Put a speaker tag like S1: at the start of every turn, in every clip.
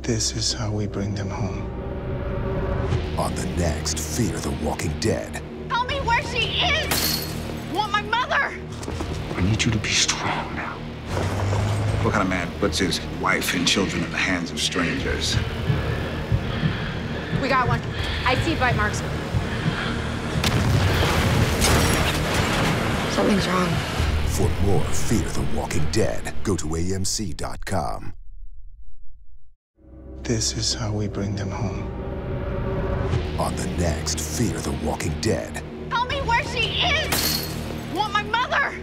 S1: This is how we bring them home.
S2: On the next Fear the Walking Dead.
S3: Tell me where she is! Want my mother!
S4: I need you to be strong now.
S5: What kind of man puts his wife and children in the hands of strangers?
S3: We got one. I see bite marks. Something's wrong.
S2: For more Fear the Walking Dead, go to AMC.com.
S1: This is how we bring them home.
S2: On the next Fear the Walking Dead.
S3: Tell me where she is! Want my mother!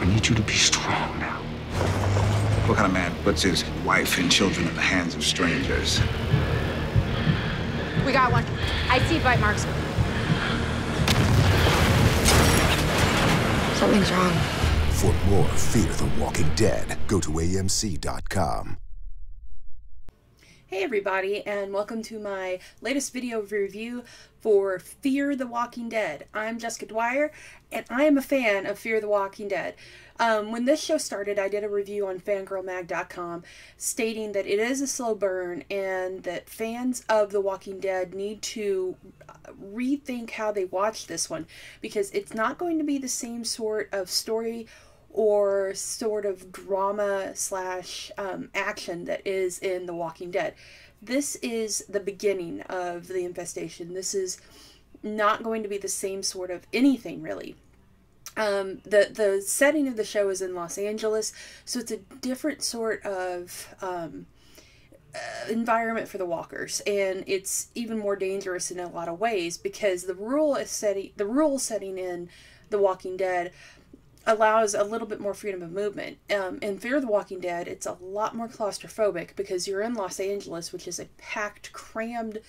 S4: I need you to be strong now.
S5: What kind of man puts his wife and children in the hands of strangers?
S3: We got one. I see bite marks. Something's wrong.
S2: For more Fear the Walking Dead, go to AMC.com.
S6: Hey everybody, and welcome to my latest video review for Fear the Walking Dead. I'm Jessica Dwyer, and I am a fan of Fear the Walking Dead. When this show started, I did a review on fangirlmag.com stating that it is a slow burn and that fans of The Walking Dead need to rethink how they watch this one, because it's not going to be the same sort of story or sort of drama slash action that is in The Walking Dead. This is the beginning of the infestation. This is not going to be the same sort of anything, really. The setting of the show is in Los Angeles, so it's a different sort of environment for the walkers, and it's even more dangerous in a lot of ways because the rural setting in The Walking Dead allows a little bit more freedom of movement. In Fear the Walking Dead, it's a lot more claustrophobic because you're in Los Angeles, which is a packed, crammed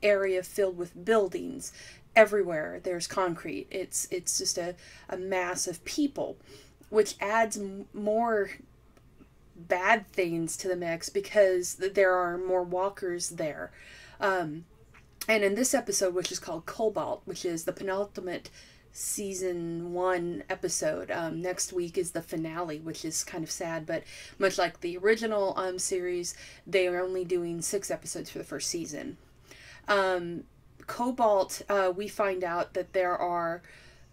S6: area filled with buildings. Everywhere there's concrete. It's just a mass of people, which adds more bad things to the mix because there are more walkers there. And in this episode, which is called Cobalt, which is the penultimate season 1 episode. Next week is the finale, which is kind of sad, but much like the original series, they are only doing 6 episodes for the first season. Cobalt, we find out that there are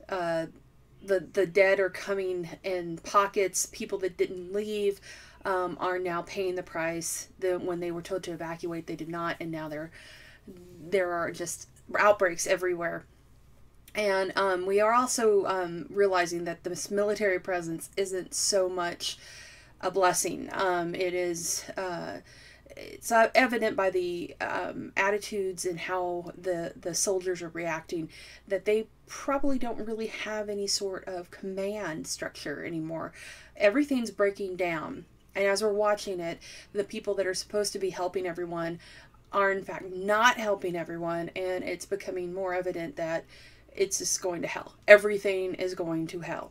S6: the dead are coming in pockets. People that didn't leave are now paying the price. When they were told to evacuate, they did not, and now there are just outbreaks everywhere. And we are also realizing that this military presence isn't so much a blessing. It's evident by the attitudes and how the soldiers are reacting that they probably don't really have any sort of command structure anymore. Everything's breaking down. And as we're watching it, the people that are supposed to be helping everyone are in fact not helping everyone, and it's becoming more evident that it's just going to hell. Everything is going to hell.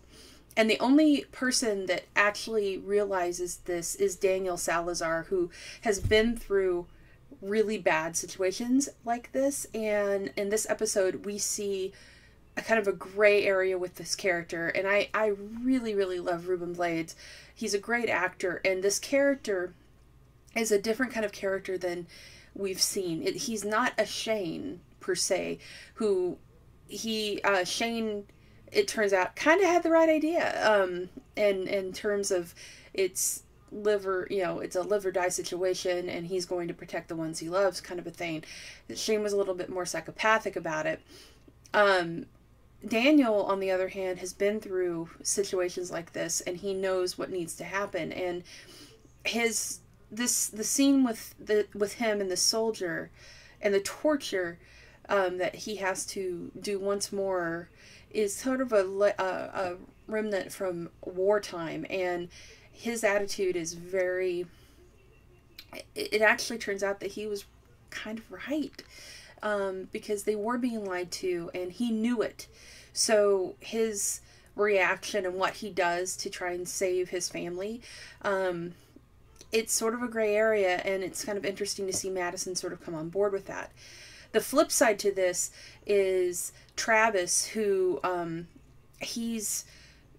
S6: And the only person that actually realizes this is Daniel Salazar, who has been through really bad situations like this. And in this episode, we see a kind of a gray area with this character. And I really, really love Ruben Blades. He's a great actor. And this character is a different kind of character than we've seen. He's not a Shane, per se, who Shane, it turns out, kind of had the right idea in terms of it's liver, it's a live or die situation, and he's going to protect the ones he loves, kind of a thing. Shane was a little bit more psychopathic about it. Daniel, on the other hand, has been through situations like this, and he knows what needs to happen. And the scene with him and the soldier and the torture that he has to do once more is sort of a remnant from wartime, and his attitude is very, it actually turns out that he was kind of right, because they were being lied to, and he knew it. So his reaction and what he does to try and save his family, it's sort of a gray area, and it's kind of interesting to see Madison sort of come on board with that. The flip side to this is Travis, who he's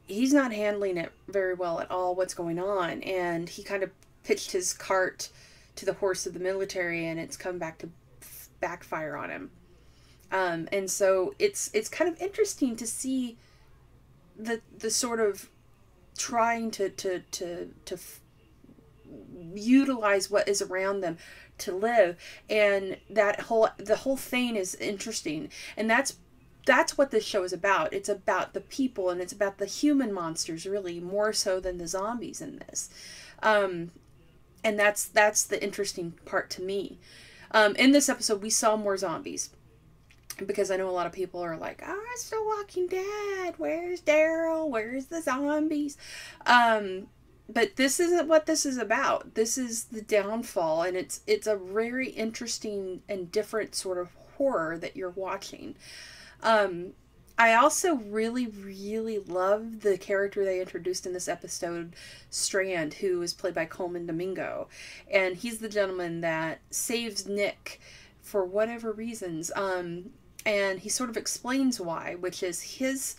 S6: not handling it very well at all, what's going on, and he kind of pitched his cart to the horse of the military, and it's come back to backfire on him. And so it's kind of interesting to see the sort of trying to utilize what is around them to live, and the whole thing is interesting, and that's what this show is about. It's about the people, and it's about the human monsters, really, more so than the zombies in this. And that's the interesting part to me. In this episode, we saw more zombies, because I know a lot of people are like, "Oh, it's The Walking Dead. Where's Daryl? Where's the zombies?" But this isn't what this is about. This is the downfall, and it's a very interesting and different sort of horror that you're watching. I also really, really love the character they introduced in this episode, Strand, who is played by Coleman Domingo. And he's the gentleman that saves Nick for whatever reasons. And he sort of explains why, which is he's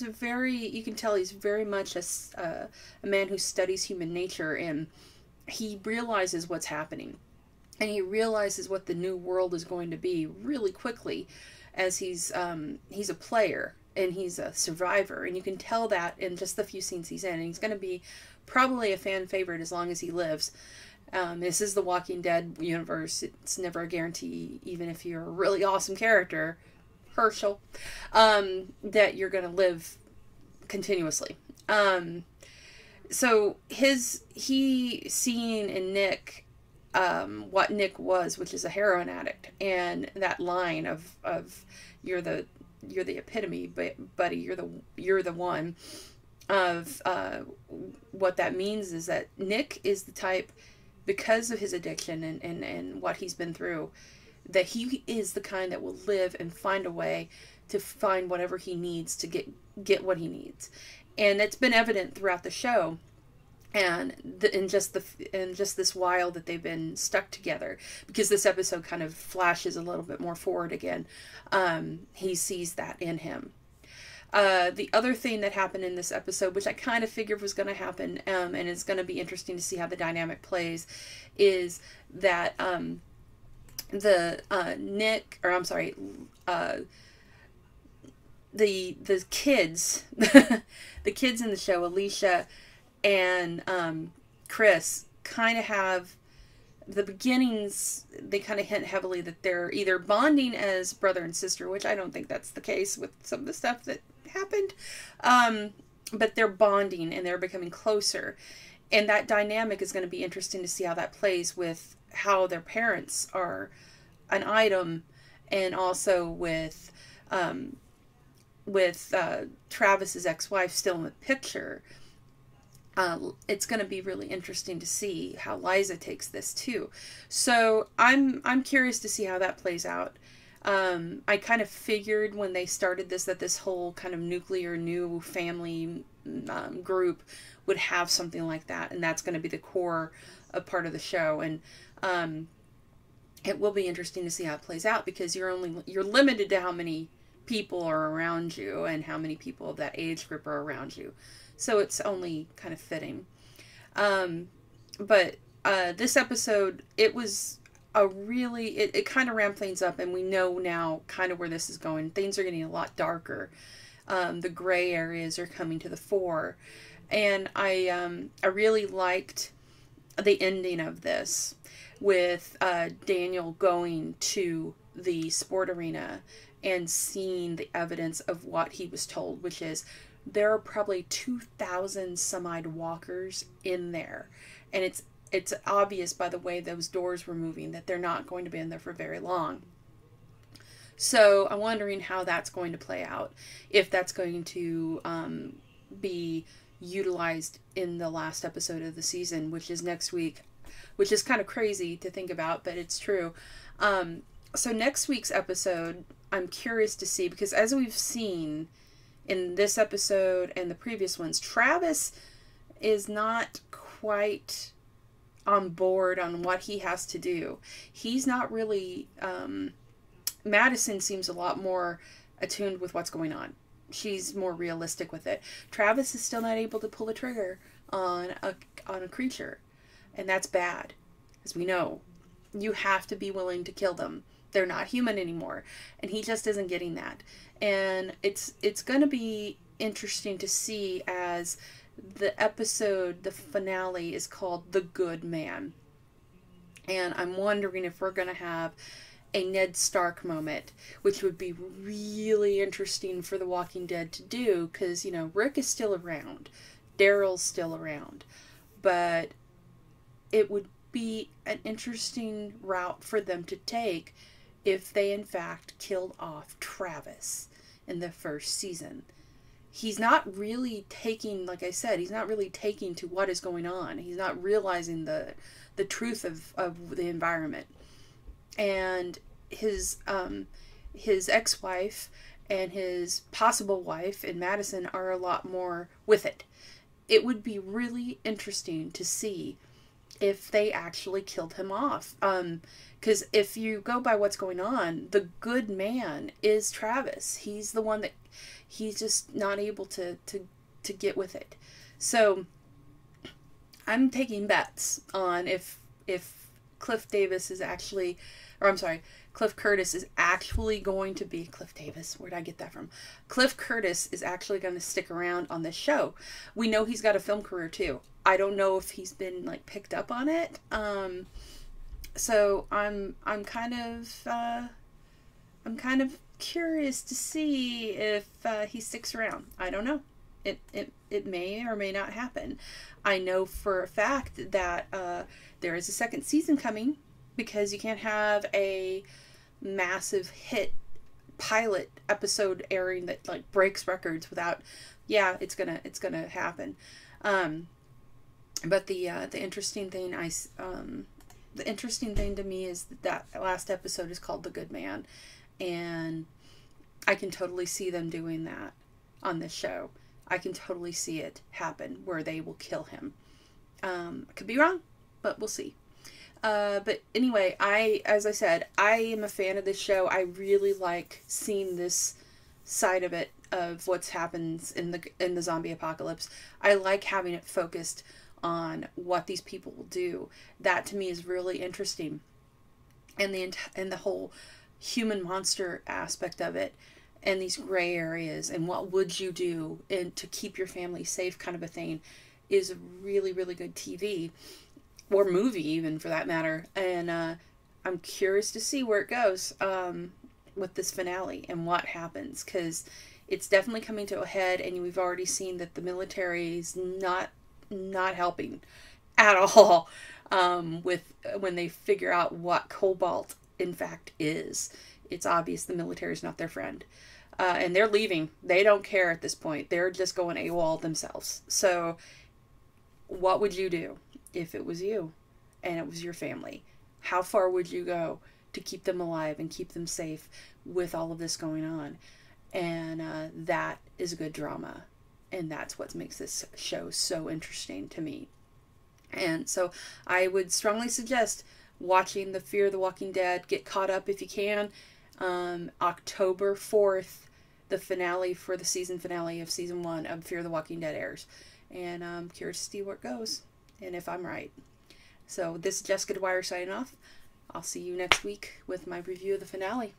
S6: very, you can tell he's very much a man who studies human nature, and he realizes what's happening. And he realizes what the new world is going to be really quickly, as he's a player and he's a survivor, and you can tell that in just the few scenes he's in. And he's going to be probably a fan favorite as long as he lives. This is the Walking Dead universe. It's never a guarantee, even if you're a really awesome character, Herschel, that you're going to live continuously. So he seeing in Nick what Nick was, which is a heroin addict, and that line of you're the epitome, buddy, you're the one, of what that means is that Nick is the type, because of his addiction and what he's been through, that he is the kind that will live and find a way to find whatever he needs to get what he needs. And it's been evident throughout the show, and in just this while that they've been stuck together, because this episode kind of flashes a little bit more forward again. He sees that in him. The other thing that happened in this episode, which I kind of figured was going to happen, and it's going to be interesting to see how the dynamic plays, is that the kids, the kids in the show, Alicia and Chris, kind of have the beginnings. They kind of hint heavily that they're either bonding as brother and sister, which I don't think that's the case with some of the stuff that happened, but they're bonding and they're becoming closer, and that dynamic is going to be interesting to see how that plays with how their parents are an item, and also with Travis's ex-wife still in the picture. It's going to be really interesting to see how Liza takes this too. So I'm curious to see how that plays out. I kind of figured when they started this that this whole kind of nuclear new family group would have something like that, and that's going to be the core of part of the show. And it will be interesting to see how it plays out, because you're limited to how many people are around you and how many people of that age group are around you. So it's only kind of fitting. But this episode, it was it kind of ramped things up, and we know now kind of where this is going. Things are getting a lot darker. The gray areas are coming to the fore. And I really liked the ending of this, with Daniel going to the sport arena and seeing the evidence of what he was told, which is there are probably 2,000 some-odd walkers in there. And it's obvious by the way those doors were moving that they're not going to be in there for very long. So I'm wondering how that's going to play out, if that's going to be utilized in the last episode of the season, which is next week, which is kind of crazy to think about, but it's true. So next week's episode, I'm curious to see, because as we've seen in this episode and the previous ones, Travis is not quite on board on what he has to do. He's not really, Madison seems a lot more attuned with what's going on. She's more realistic with it. Travis is still not able to pull the trigger on a creature, and that's bad. as we know. You have to be willing to kill them. They're not human anymore. And he just isn't getting that. And it's going to be interesting to see as the episode, the finale, is called The Good Man. And I'm wondering if we're going to have a Ned Stark moment, which would be really interesting for The Walking Dead to do, because, you know, Rick is still around. Daryl's still around. But it would be an interesting route for them to take if they, in fact, killed off Travis in the first season. He's not really taking, like I said, he's not really taking to what is going on. He's not realizing the truth of the environment. And his ex-wife and his possible wife in Madison are a lot more with it. It would be really interesting to see if they actually killed him off. Because if you go by what's going on, the good man is Travis. He's the one that he's just not able to get with it. So I'm taking bets on if Cliff Davis is actually, or I'm sorry, Cliff Curtis is actually going to be, Cliff Davis, where did I get that from? Cliff Curtis is actually going to stick around on this show. We know he's got a film career too. I don't know if he's been like picked up on it. So I'm kind of curious to see if he sticks around. I don't know. It may or may not happen. I know for a fact that there is a second season coming, because you can't have a massive hit pilot episode airing that like breaks records without, yeah, it's gonna happen. But the interesting thing the interesting thing to me is that last episode is called The Good Man, and I can totally see them doing that on this show. I can totally see it happen where they will kill him. I could be wrong, but we'll see. But anyway, as I said, I am a fan of this show. I really like seeing this side of it, of what's happens in the zombie apocalypse. I like having it focused on what these people will do. That to me is really interesting. And the whole human monster aspect of it, and these gray areas, and what would you do and to keep your family safe, kind of a thing, is really, really good TV, or movie even for that matter. And I'm curious to see where it goes with this finale and what happens, because it's definitely coming to a head, and we've already seen that the military is not helping at all with when they figure out what cobalt in fact is. It's obvious the military is not their friend. And they're leaving. They don't care at this point. They're just going AWOL themselves. So what would you do if it was you and it was your family? How far would you go to keep them alive and keep them safe with all of this going on? And that is good drama. And that's what makes this show so interesting to me. And so I would strongly suggest watching the Fear the Walking Dead. Get caught up if you can. October 4th, the finale for the season finale of season 1 of Fear the Walking Dead airs. And I'm curious to see where it goes and if I'm right. So this is Jessica Dwyer signing off. I'll see you next week with my review of the finale.